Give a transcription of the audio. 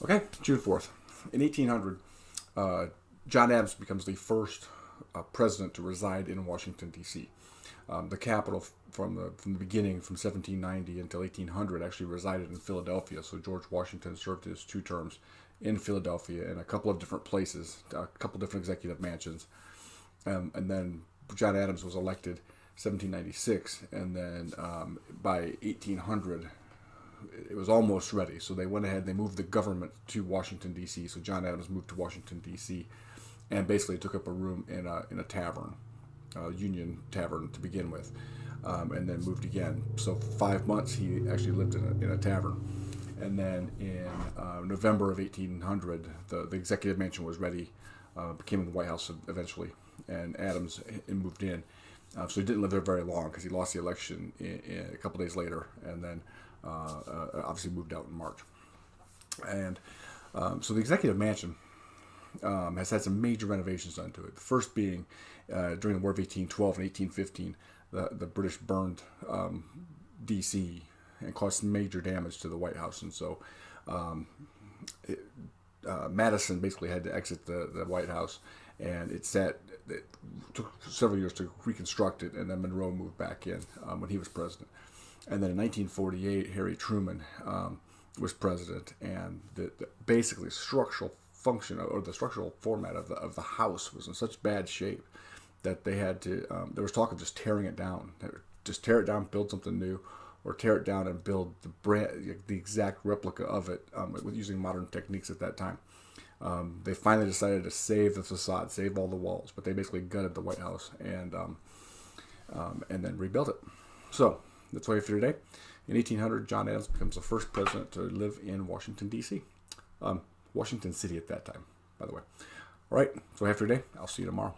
Okay, June 4th. In 1800, John Adams becomes the first president to reside in Washington, D.C. The capital from the beginning, from 1790 until 1800, actually resided in Philadelphia. So George Washington served his 2 terms in Philadelphia in a couple of different places, a couple of different executive mansions. And then John Adams was elected 1796, and then by 1800, it was almost ready. So they went ahead and they moved the government to Washington, D.C. So John Adams moved to Washington, D.C. and basically took up a room in a tavern, Union Tavern to begin with, and then moved again. So 5 months he actually lived in a tavern. And then in November of 1800, the executive mansion was ready, became the White House eventually, and Adams moved in. So he didn't live there very long because he lost the election a couple days later, and then obviously moved out in March. And so the executive mansion has had some major renovations done to it. The first being during the War of 1812 and 1815, the British burned D.C. and caused major damage to the White House, and so Madison basically had to exit the White House, and it took several years to reconstruct it, and then Monroe moved back in when he was president. And then in 1948, Harry Truman was president, and basically structural function or the structural format of the house was in such bad shape that they had to. There was talk of just tearing it down, just tear it down, build something new, or tear it down and build the exact replica of it with using modern techniques at that time. They finally decided to save the facade, save all the walls, but they basically gutted the White House and then rebuilt it. So that's why for today. In 1800, John Adams becomes the first president to live in Washington, D.C. Washington City at that time, by the way. All right, so after today, I'll see you tomorrow.